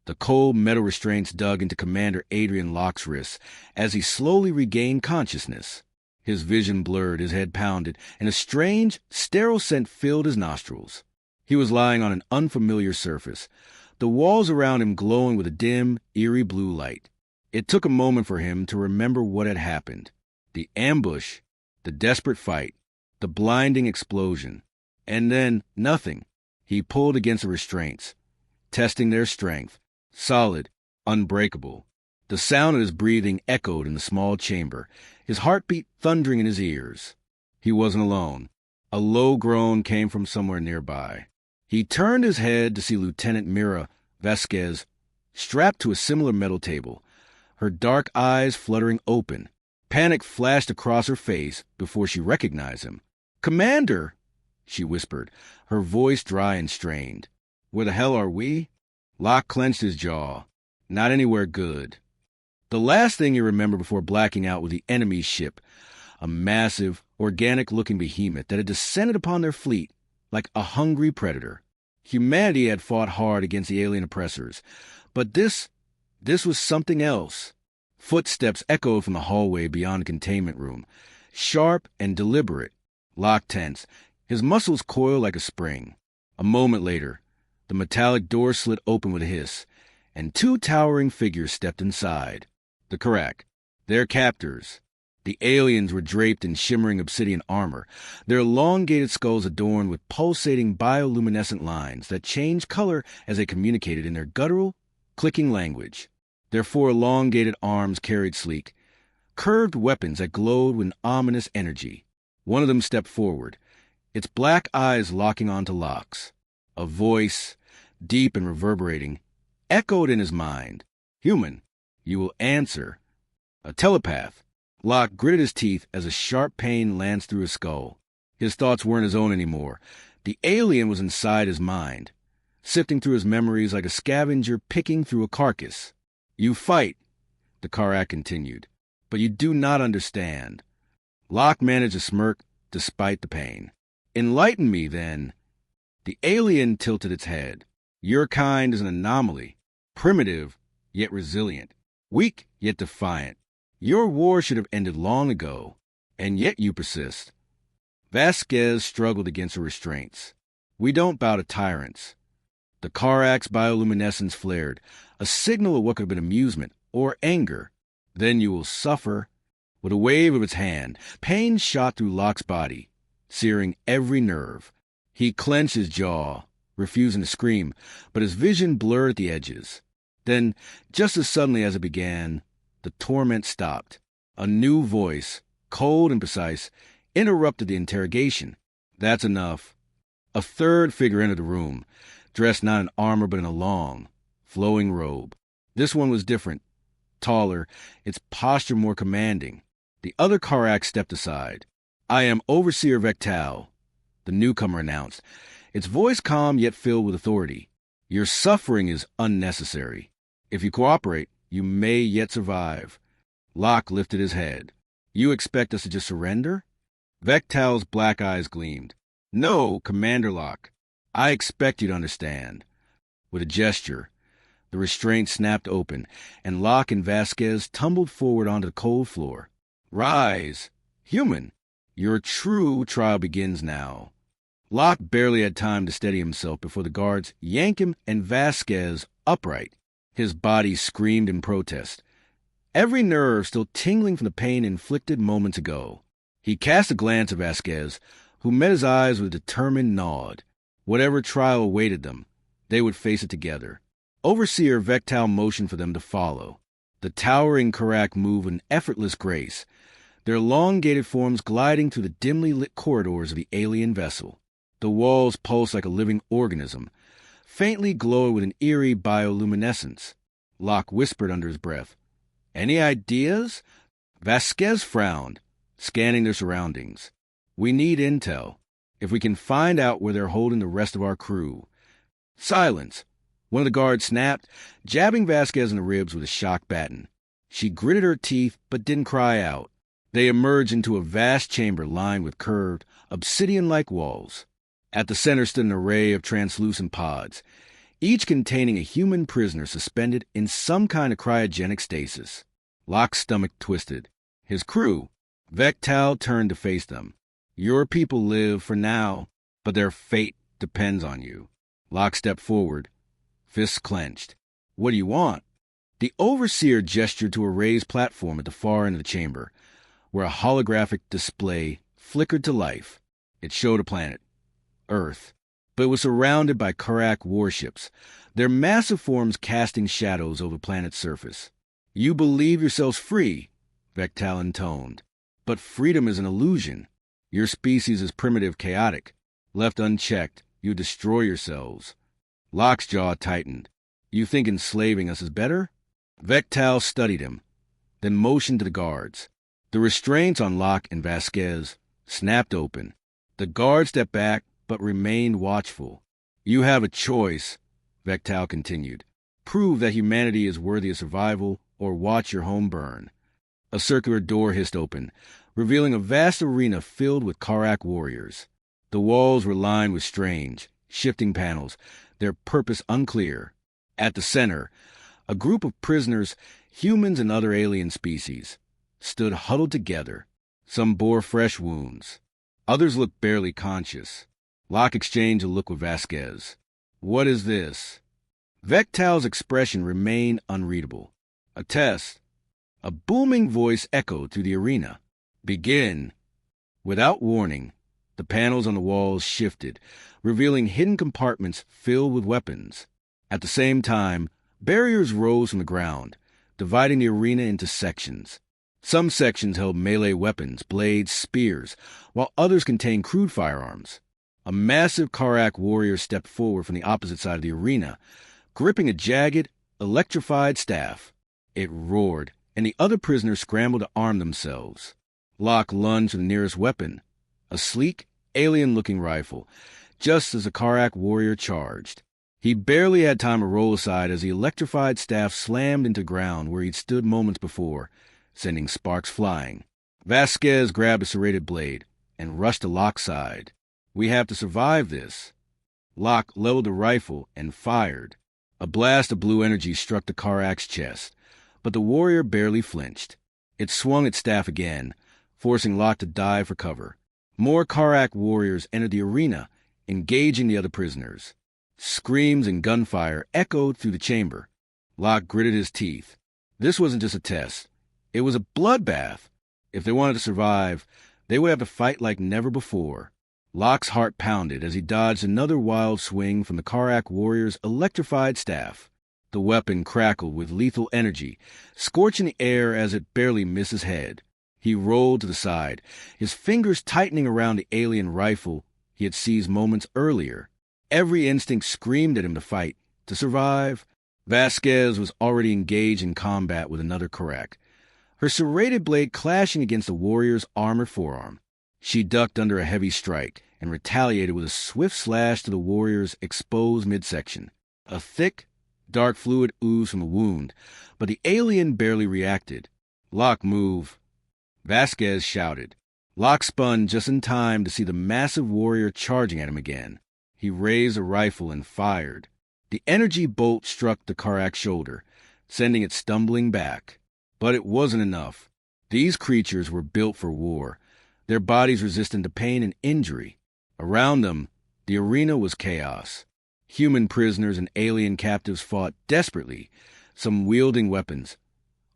The cold metal restraints dug into Commander Adrian Locke's wrists as he slowly regained consciousness. His vision blurred, his head pounded, and a strange, sterile scent filled his nostrils. He was lying on an unfamiliar surface, the walls around him glowing with a dim, eerie blue light. It took a moment for him to remember what had happened. The ambush, the desperate fight, the blinding explosion. And then, nothing. He pulled against the restraints, testing their strength. Solid, unbreakable. The sound of his breathing echoed in the small chamber, his heartbeat thundering in his ears. He wasn't alone. A low groan came from somewhere nearby. He turned his head to see Lieutenant Mira Vasquez strapped to a similar metal table, her dark eyes fluttering open. Panic flashed across her face before she recognized him. "Commander!" she whispered, her voice dry and strained. "Where the hell are we?" Locke clenched his jaw. Not anywhere good. The last thing he remembered before blacking out was the enemy's ship, a massive, organic-looking behemoth that had descended upon their fleet like a hungry predator. Humanity had fought hard against the alien oppressors, but this was something else. Footsteps echoed from the hallway beyond the containment room, sharp and deliberate. Locke tensed, his muscles coiled like a spring. A moment later, the metallic door slid open with a hiss, and two towering figures stepped inside. The Karak, their captors. The aliens were draped in shimmering obsidian armor, their elongated skulls adorned with pulsating bioluminescent lines that changed color as they communicated in their guttural, clicking language. Their four elongated arms carried sleek, curved weapons that glowed with ominous energy. One of them stepped forward, its black eyes locking onto Locke's. A voice, deep and reverberating, echoed in his mind. "Human, you will answer." A telepath. Locke gritted his teeth as a sharp pain lanced through his skull. His thoughts weren't his own anymore. The alien was inside his mind, sifting through his memories like a scavenger picking through a carcass. "You fight," the Karak continued, "but you do not understand." Locke managed a smirk despite the pain. "Enlighten me, then." The alien tilted its head. "Your kind is an anomaly, primitive yet resilient, weak yet defiant. Your war should have ended long ago, and yet you persist." Vasquez struggled against her restraints. "We don't bow to tyrants." The Karak's bioluminescence flared, a signal of what could have been amusement or anger. "Then you will suffer." With a wave of its hand, pain shot through Locke's body, searing every nerve. He clenched his jaw, refusing to scream, but his vision blurred at the edges. Then, just as suddenly as it began, the torment stopped. A new voice, cold and precise, interrupted the interrogation. "That's enough." A third figure entered the room, dressed not in armor but in a long, flowing robe. This one was different, taller, its posture more commanding. The other Karak stepped aside. "I am Overseer Vectal," the newcomer announced, its voice calm yet filled with authority. "Your suffering is unnecessary. If you cooperate, you may yet survive." Locke lifted his head. "You expect us to just surrender?" Vectal's black eyes gleamed. "No, Commander Locke. I expect you to understand." With a gesture, the restraint snapped open, and Locke and Vasquez tumbled forward onto the cold floor. "Rise, human. Your true trial begins now." Locke barely had time to steady himself before the guards yanked him and Vasquez upright. His body screamed in protest, every nerve still tingling from the pain inflicted moments ago. He cast a glance at Vasquez, who met his eyes with a determined nod. Whatever trial awaited them, they would face it together. Overseer Vectal motioned for them to follow. The towering Karak moved with an effortless grace, their elongated forms gliding through the dimly lit corridors of the alien vessel. The walls pulsed like a living organism, faintly glowing with an eerie bioluminescence. Locke whispered under his breath, "Any ideas?" Vasquez frowned, scanning their surroundings. "We need intel. If we can find out where they're holding the rest of our crew." "Silence!" One of the guards snapped, jabbing Vasquez in the ribs with a shock baton. She gritted her teeth but didn't cry out. They emerged into a vast chamber lined with curved, obsidian-like walls. At the center stood an array of translucent pods, each containing a human prisoner suspended in some kind of cryogenic stasis. Locke's stomach twisted. His crew, Vectal, turned to face them. Your people live for now, but their fate depends on you. Locke stepped forward, fists clenched. What do you want? The overseer gestured to a raised platform at the far end of the chamber, where a holographic display flickered to life. It showed a planet, Earth, but it was surrounded by Karak warships, their massive forms casting shadows over the planet's surface. You believe yourselves free, Vectal intoned, but freedom is an illusion. Your species is primitive, chaotic. Left unchecked, you destroy yourselves. Locke's jaw tightened. You think enslaving us is better? Vectal studied him, then motioned to the guards. The restraints on Locke and Vasquez snapped open. The guards stepped back, but remained watchful. You have a choice, Vectal continued. Prove that humanity is worthy of survival, or watch your home burn. A circular door hissed open, revealing a vast arena filled with Karak warriors. The walls were lined with strange, shifting panels, their purpose unclear. At the center, a group of prisoners, humans and other alien species, stood huddled together. Some bore fresh wounds. Others looked barely conscious. Locke exchanged a look with Vasquez. What is this? Vectal's expression remained unreadable. A test. A booming voice echoed through the arena. Begin. Without warning, the panels on the walls shifted, revealing hidden compartments filled with weapons. At the same time, barriers rose from the ground, dividing the arena into sections. Some sections held melee weapons, blades, spears, while others contained crude firearms. A massive Karak warrior stepped forward from the opposite side of the arena, gripping a jagged, electrified staff. It roared, and the other prisoners scrambled to arm themselves. Locke lunged for the nearest weapon, a sleek, alien-looking rifle, just as the Karak warrior charged. He barely had time to roll aside as the electrified staff slammed into ground where he'd stood moments before, sending sparks flying. Vasquez grabbed a serrated blade and rushed to Locke's side. We have to survive this. Locke leveled the rifle and fired. A blast of blue energy struck the Karak's chest, but the warrior barely flinched. It swung its staff again, forcing Locke to dive for cover. More Karak warriors entered the arena, engaging the other prisoners. Screams and gunfire echoed through the chamber. Locke gritted his teeth. This wasn't just a test. It was a bloodbath. If they wanted to survive, they would have to fight like never before. Locke's heart pounded as he dodged another wild swing from the Karak warrior's electrified staff. The weapon crackled with lethal energy, scorching the air as it barely missed his head. He rolled to the side, his fingers tightening around the alien rifle he had seized moments earlier. Every instinct screamed at him to fight, to survive. Vasquez was already engaged in combat with another Karak, her serrated blade clashing against the warrior's armored forearm. She ducked under a heavy strike and retaliated with a swift slash to the warrior's exposed midsection. A thick, dark fluid oozed from the wound, but the alien barely reacted. Locke, move. Vasquez shouted. Locke spun just in time to see the massive warrior charging at him again. He raised a rifle and fired. The energy bolt struck the Karak's shoulder, sending it stumbling back. But it wasn't enough. These creatures were built for war, their bodies resistant to pain and injury. Around them, the arena was chaos. Human prisoners and alien captives fought desperately, some wielding weapons,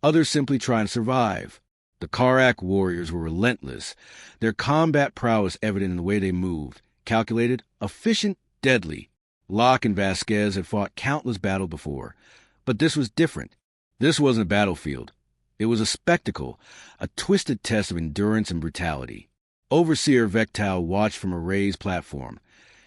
others simply trying to survive. The Karak warriors were relentless, their combat prowess evident in the way they moved, calculated, efficient, deadly. Locke and Vasquez had fought countless battles before, but this was different. This wasn't a battlefield. It was a spectacle, a twisted test of endurance and brutality. Overseer Vectal watched from a raised platform,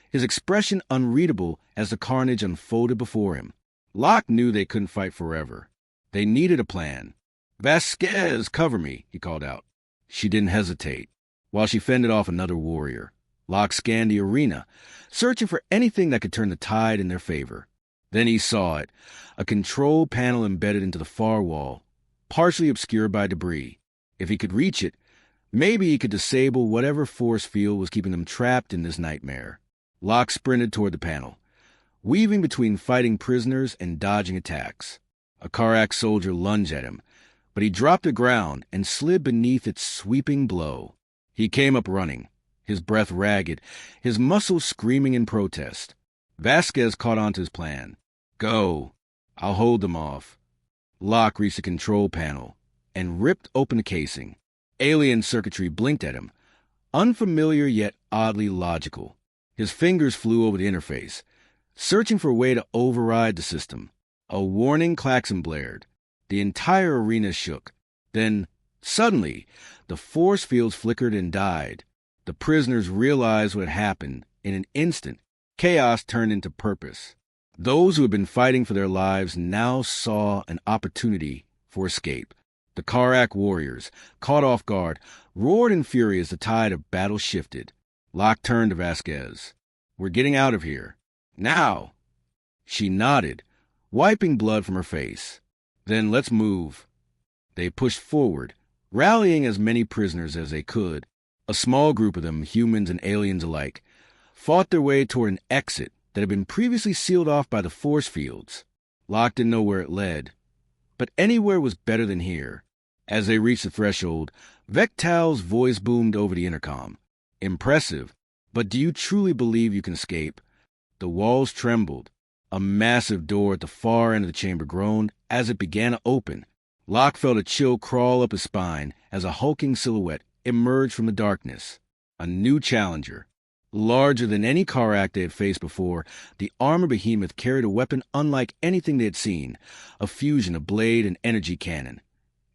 his expression unreadable as the carnage unfolded before him. Locke knew they couldn't fight forever. They needed a plan. Vasquez, cover me, he called out. She didn't hesitate, while she fended off another warrior. Locke scanned the arena, searching for anything that could turn the tide in their favor. Then he saw it, a control panel embedded into the far wall, partially obscured by debris. If he could reach it, maybe he could disable whatever force field was keeping them trapped in this nightmare. Locke sprinted toward the panel. weaving between fighting prisoners and dodging attacks. A Karak soldier lunged at him, but he dropped to ground and slid beneath its sweeping blow. He came up running, his breath ragged, his muscles screaming in protest. Vasquez caught on to his plan. Go. I'll hold them off. Locke reached the control panel and ripped open the casing. Alien circuitry blinked at him, unfamiliar yet oddly logical. His fingers flew over the interface, searching for a way to override the system. A warning klaxon blared. The entire arena shook. Then, suddenly, the force fields flickered and died. The prisoners realized what had happened. In an instant, chaos turned into purpose. Those who had been fighting for their lives now saw an opportunity for escape. The Karak warriors, caught off guard, roared in fury as the tide of battle shifted. Locke turned to Vasquez. We're getting out of here. Now! She nodded, wiping blood from her face. Then let's move. They pushed forward, rallying as many prisoners as they could. A small group of them, humans and aliens alike, fought their way toward an exit that had been previously sealed off by the force fields. Locke didn't know where it led, but anywhere was better than here. As they reached the threshold, Vectal's voice boomed over the intercom. Impressive, but do you truly believe you can escape? The walls trembled. A massive door at the far end of the chamber groaned as it began to open. Locke felt a chill crawl up his spine as a hulking silhouette emerged from the darkness. A new challenger. Larger than any Karak they had faced before, the armored behemoth carried a weapon unlike anything they had seen, a fusion of blade and energy cannon,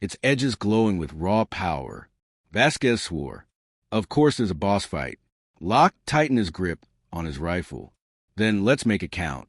its edges glowing with raw power. Vasquez swore. Of course there's a boss fight. Locke tightened his grip on his rifle. Then let's make it count.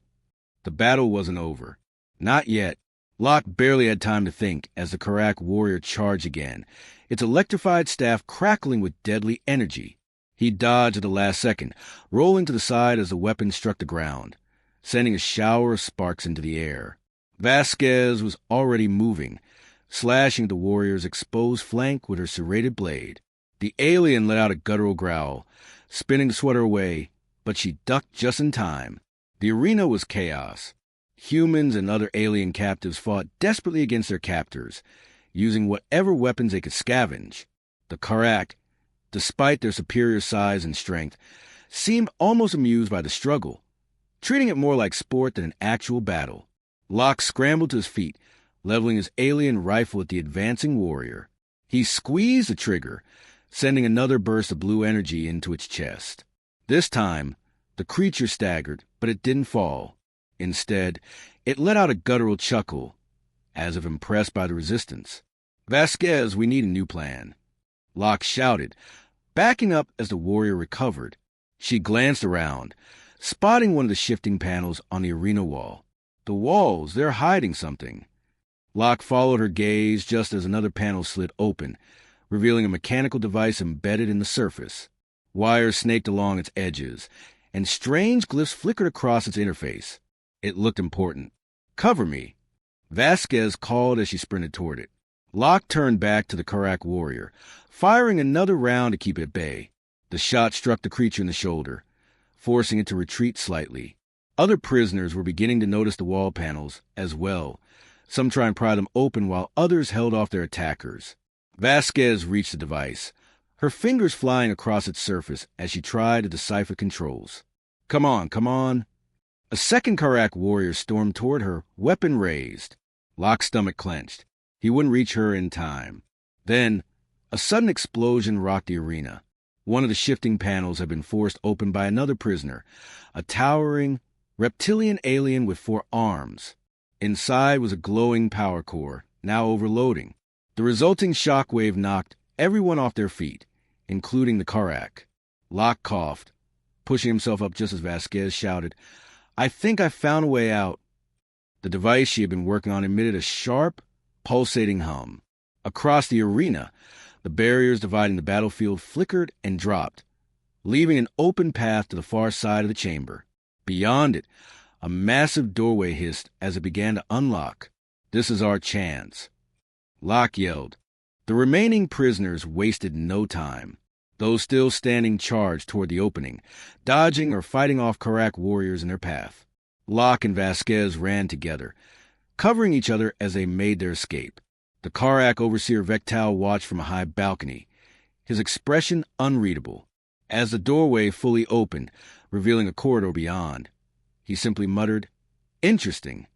The battle wasn't over. Not yet. Locke barely had time to think as the Karak warrior charged again, its electrified staff crackling with deadly energy. He dodged at the last second, rolling to the side as the weapon struck the ground, sending a shower of sparks into the air. Vasquez was already moving, slashing the warrior's exposed flank with her serrated blade. The alien let out a guttural growl, spinning the sweater away, but she ducked just in time. The arena was chaos. Humans and other alien captives fought desperately against their captors, using whatever weapons they could scavenge. The Karak, despite their superior size and strength, seemed almost amused by the struggle, treating it more like sport than an actual battle. Locke scrambled to his feet, leveling his alien rifle at the advancing warrior. He squeezed the trigger, sending another burst of blue energy into its chest. This time, the creature staggered, but it didn't fall. Instead, it let out a guttural chuckle, as if impressed by the resistance. Vasquez, we need a new plan. Locke shouted, backing up as the warrior recovered. She glanced around, spotting one of the shifting panels on the arena wall. The walls, they're hiding something. Locke followed her gaze just as another panel slid open, revealing a mechanical device embedded in the surface. Wires snaked along its edges, and strange glyphs flickered across its interface. It looked important. Cover me. Vasquez called as she sprinted toward it. Locke turned back to the Karak warrior, firing another round to keep it at bay. The shot struck the creature in the shoulder, forcing it to retreat slightly. Other prisoners were beginning to notice the wall panels as well, some trying to pry them open while others held off their attackers. Vasquez reached the device, her fingers flying across its surface as she tried to decipher controls. Come on, come on. A second Karak warrior stormed toward her, weapon raised. Locke's stomach clenched. He wouldn't reach her in time. Then, a sudden explosion rocked the arena. One of the shifting panels had been forced open by another prisoner, a towering, reptilian alien with 4 arms. Inside was a glowing power core, now overloading. The resulting shockwave knocked everyone off their feet, including the Karak. Locke coughed, pushing himself up just as Vasquez shouted, I think I found a way out. The device she had been working on emitted a sharp, pulsating hum. Across the arena, the barriers dividing the battlefield flickered and dropped, leaving an open path to the far side of the chamber. Beyond it, a massive doorway hissed as it began to unlock. This is our chance. Locke yelled. The remaining prisoners wasted no time. Those still standing charged toward the opening, dodging or fighting off Karak warriors in their path. Locke and Vasquez ran together, covering each other as they made their escape. The Karak overseer Vectal watched from a high balcony, his expression unreadable. As the doorway fully opened, revealing a corridor beyond, he simply muttered, "Interesting."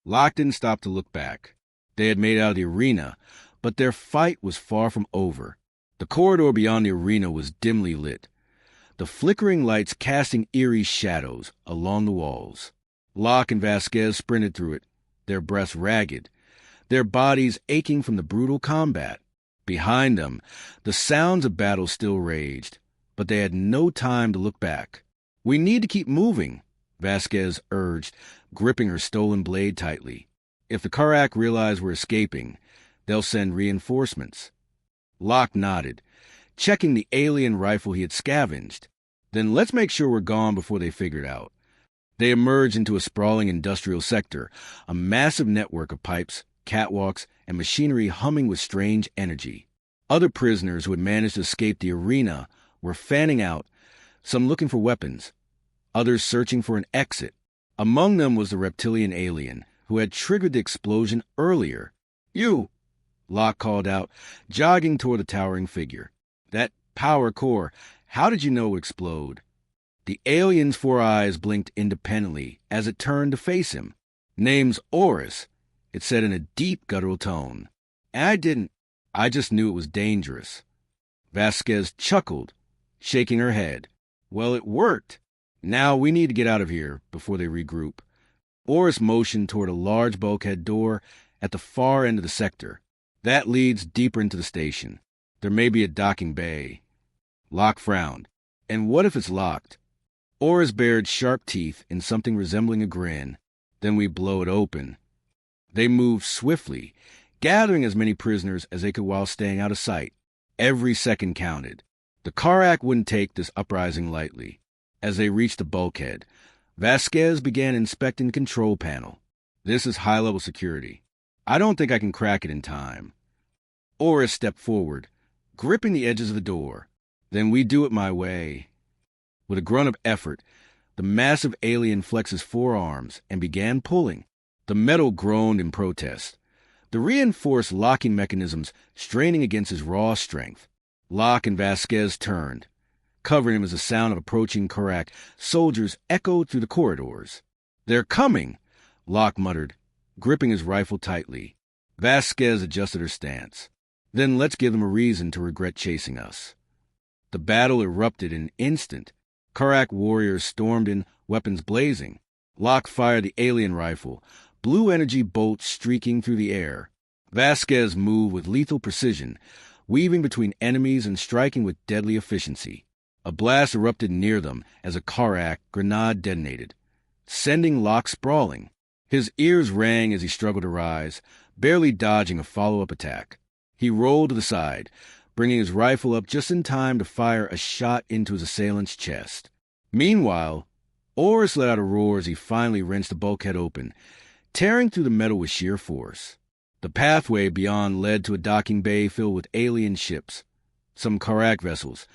Locke didn't stop to look back. They had made it out of the arena, but their fight was far from over. The corridor beyond the arena was dimly lit, the flickering lights casting eerie shadows along the walls. Locke and Vasquez sprinted through it, their breaths ragged, their bodies aching from the brutal combat. Behind them, the sounds of battle still raged, but they had no time to look back. "We need to keep moving," Vasquez urged, gripping her stolen blade tightly. "If the Karak realize we're escaping, they'll send reinforcements." Locke nodded, checking the alien rifle he had scavenged. "Then let's make sure we're gone before they figure it out." They emerged into a sprawling industrial sector, a massive network of pipes, catwalks, and machinery humming with strange energy. Other prisoners who had managed to escape the arena were fanning out, some looking for weapons, others searching for an exit. Among them was the reptilian alien, who had triggered the explosion earlier. "You!" Locke called out, jogging toward the towering figure. "That power core, how did you know it would explode?" The alien's 4 eyes blinked independently as it turned to face him. "Name's Oris," it said in a deep guttural tone. I just knew it was dangerous." Vasquez chuckled, shaking her head. "Well, it worked. Now we need to get out of here before they regroup." Oris motioned toward a large bulkhead door at the far end of the sector. "That leads deeper into the station. There may be a docking bay." Locke frowned. "And what if it's locked?" Oris bared sharp teeth in something resembling a grin. "Then we blow it open." They moved swiftly, gathering as many prisoners as they could while staying out of sight. Every second counted. The Karak wouldn't take this uprising lightly. As they reached the bulkhead, Vasquez began inspecting the control panel. "This is high-level security. I don't think I can crack it in time." Oris stepped forward, gripping the edges of the door. "Then we do it my way." With a grunt of effort, the massive alien flexed his 4 arms and began pulling. The metal groaned in protest, the reinforced locking mechanisms straining against his raw strength. Locke and Vasquez turned, covering him as the sound of approaching Karak soldiers echoed through the corridors. "They're coming!" Locke muttered, gripping his rifle tightly. Vasquez adjusted her stance. "Then let's give them a reason to regret chasing us." The battle erupted in an instant. Karak warriors stormed in, weapons blazing. Locke fired the alien rifle, blue energy bolts streaking through the air. Vasquez moved with lethal precision, weaving between enemies and striking with deadly efficiency. A blast erupted near them as a Karak grenade detonated, sending Locke sprawling. His ears rang as he struggled to rise, barely dodging a follow-up attack. He rolled to the side, bringing his rifle up just in time to fire a shot into his assailant's chest. Meanwhile, Oris let out a roar as he finally wrenched the bulkhead open, tearing through the metal with sheer force. The pathway beyond led to a docking bay filled with alien ships, some Karak vessels,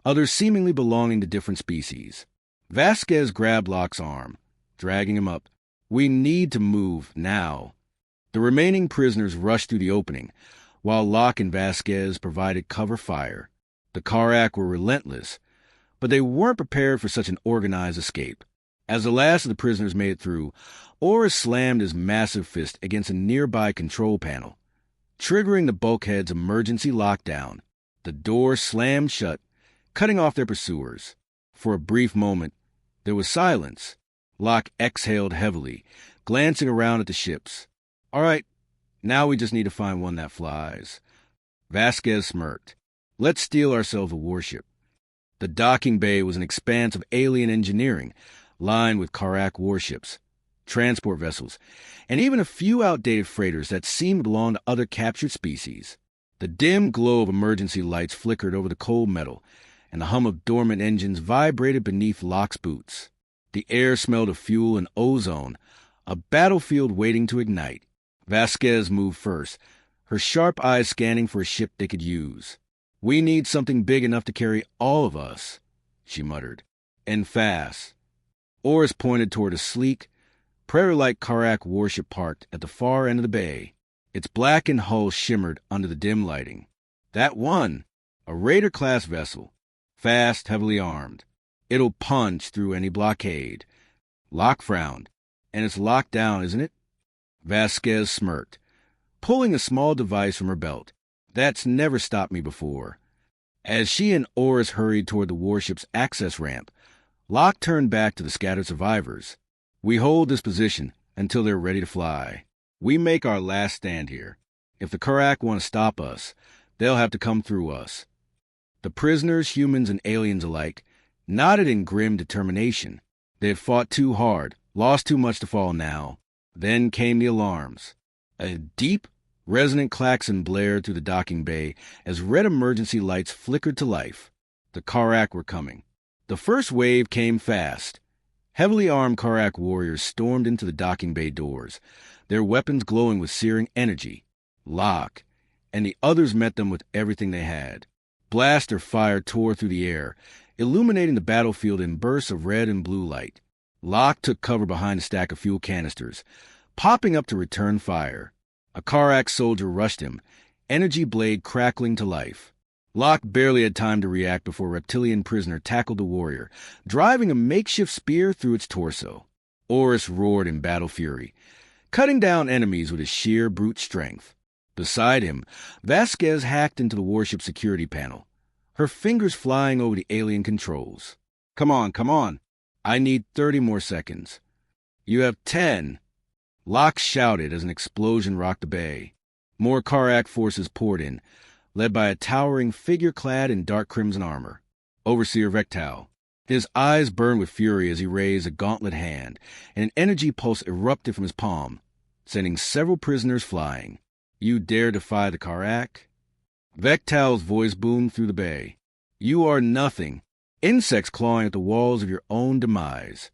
others seemingly belonging to different species. Vasquez grabbed Locke's arm, dragging him up. "We need to move now." The remaining prisoners rushed through the opening, while Locke and Vasquez provided cover fire. The Karak were relentless, but they weren't prepared for such an organized escape. As the last of the prisoners made it through, Oris slammed his massive fist against a nearby control panel, triggering the bulkhead's emergency lockdown. The door slammed shut, cutting off their pursuers. For a brief moment, there was silence. Locke exhaled heavily, glancing around at the ships. "All right, now we just need to find one that flies." Vasquez smirked. "Let's steal ourselves a warship." The docking bay was an expanse of alien engineering, lined with Karak warships, transport vessels, and even a few outdated freighters that seemed to belong to other captured species. The dim glow of emergency lights flickered over the cold metal, and the hum of dormant engines vibrated beneath Locke's boots. The air smelled of fuel and ozone, a battlefield waiting to ignite. Vasquez moved first, her sharp eyes scanning for a ship they could use. "We need something big enough to carry all of us," she muttered. "And fast." Oris pointed toward a sleek, Prairie-like Karak warship parked at the far end of the bay. Its blackened hull shimmered under the dim lighting. That one! A Raider-class vessel. Fast, heavily armed. It'll punch through any blockade. Locke frowned. And it's locked down, isn't it? Vasquez smirked, pulling a small device from her belt. That's never stopped me before. As she and Oris hurried toward the warship's access ramp, Locke turned back to the scattered survivors. We hold this position until they're ready to fly. We make our last stand here. If the Karak want to stop us, they'll have to come through us. The prisoners, humans and aliens alike, nodded in grim determination. They had fought too hard, lost too much to fall now. Then came the alarms. A deep, resonant klaxon blared through the docking bay as red emergency lights flickered to life. The Karak were coming. The first wave came fast. Heavily armed Karak warriors stormed into the docking bay doors, their weapons glowing with searing energy. Locke and the others met them with everything they had. Blaster fire tore through the air, illuminating the battlefield in bursts of red and blue light. Locke took cover behind a stack of fuel canisters, popping up to return fire. A Karak soldier rushed him, energy blade crackling to life. Locke barely had time to react before a reptilian prisoner tackled the warrior, driving a makeshift spear through its torso. Oris roared in battle fury, cutting down enemies with his sheer brute strength. Beside him, Vasquez hacked into the warship security panel, her fingers flying over the alien controls. Come on. I need 30 more seconds. You have 10. Locke shouted as an explosion rocked the bay. More Karak forces poured in, led by a towering figure clad in dark crimson armor, Overseer Vectal. His eyes burned with fury as he raised a gauntlet hand, and an energy pulse erupted from his palm, sending several prisoners flying. You dare defy the Karak? Vectal's voice boomed through the bay. You are nothing. Insects clawing at the walls of your own demise.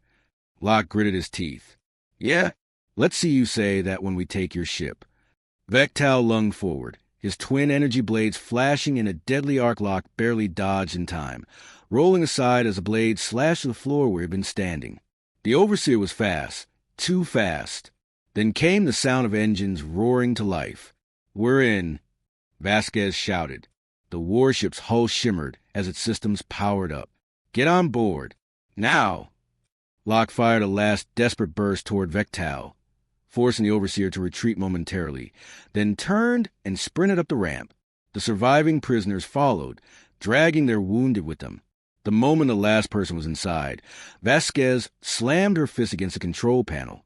Locke gritted his teeth. Yeah, let's see you say that when we take your ship. Vectal lunged forward, his twin energy blades flashing in a deadly arc. Locke barely dodged in time, rolling aside as the blade slashed the floor where he had been standing. The Overseer was fast, too fast. Then came the sound of engines roaring to life. We're in, Vasquez shouted. The warship's hull shimmered as its systems powered up. Get on board. Now! Locke fired a last desperate burst toward Vectal, forcing the Overseer to retreat momentarily, then turned and sprinted up the ramp. The surviving prisoners followed, dragging their wounded with them. The moment the last person was inside, Vasquez slammed her fist against the control panel,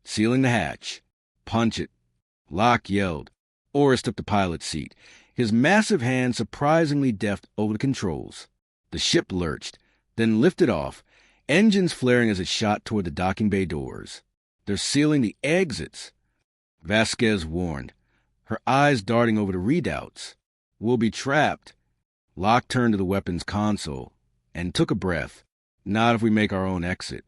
sealing the hatch. Punch it. Locke yelled. Oris took the pilot's seat, his massive hand surprisingly deft over the controls. The ship lurched, then lifted off, engines flaring as it shot toward the docking bay doors. They're sealing the exits, Vasquez warned, her eyes darting over the readouts. We'll be trapped. Locke turned to the weapons console and took a breath. Not if we make our own exit.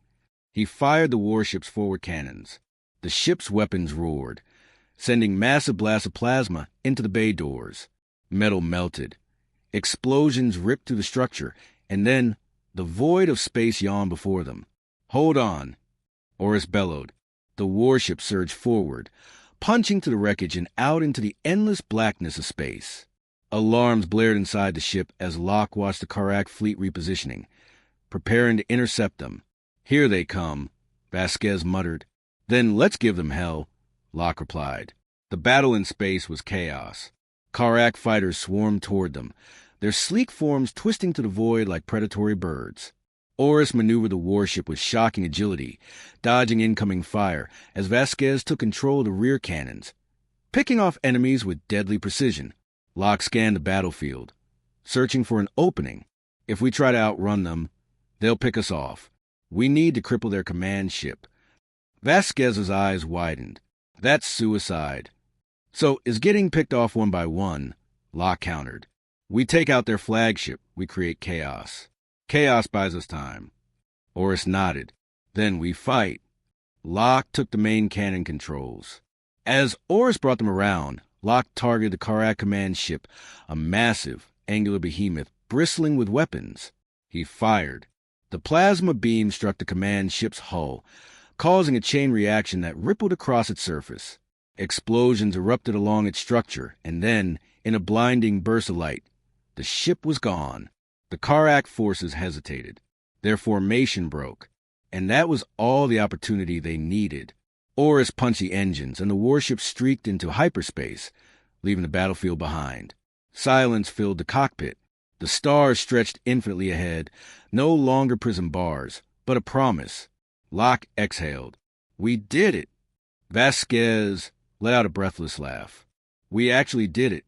He fired the warship's forward cannons. The ship's weapons roared, sending massive blasts of plasma into the bay doors. Metal melted. Explosions ripped through the structure, and then the void of space yawned before them. Hold on, Oris bellowed. The warship surged forward, punching through the wreckage and out into the endless blackness of space. Alarms blared inside the ship as Locke watched the Karak fleet repositioning, preparing to intercept them. Here they come, Vasquez muttered. Then let's give them hell, Locke replied. The battle in space was chaos. Karak fighters swarmed toward them, their sleek forms twisting to the void like predatory birds. Oris maneuvered the warship with shocking agility, dodging incoming fire as Vasquez took control of the rear cannons, picking off enemies with deadly precision. Locke scanned the battlefield, searching for an opening. If we try to outrun them, they'll pick us off. We need to cripple their command ship. Vasquez's eyes widened. That's suicide. So is getting picked off one by one, Locke countered. We take out their flagship, we create chaos. Chaos buys us time. Oris nodded. Then we fight. Locke took the main cannon controls. As Oris brought them around, Locke targeted the Karak command ship, a massive, angular behemoth bristling with weapons. He fired. The plasma beam struck the command ship's hull, causing a chain reaction that rippled across its surface. Explosions erupted along its structure, and then, in a blinding burst of light, the ship was gone. The Karak forces hesitated. Their formation broke, and that was all the opportunity they needed. Oris punched the engines, and the warship streaked into hyperspace, leaving the battlefield behind. Silence filled the cockpit. The stars stretched infinitely ahead, no longer prison bars, but a promise. Locke exhaled. We did it. Vasquez let out a breathless laugh. We actually did it.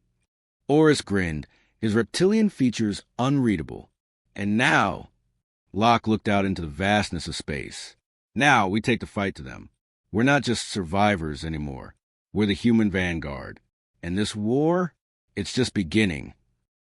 Oris grinned, his reptilian features unreadable. And now, Locke looked out into the vastness of space. Now we take the fight to them. We're not just survivors anymore. We're the Human Vanguard. And this war, it's just beginning.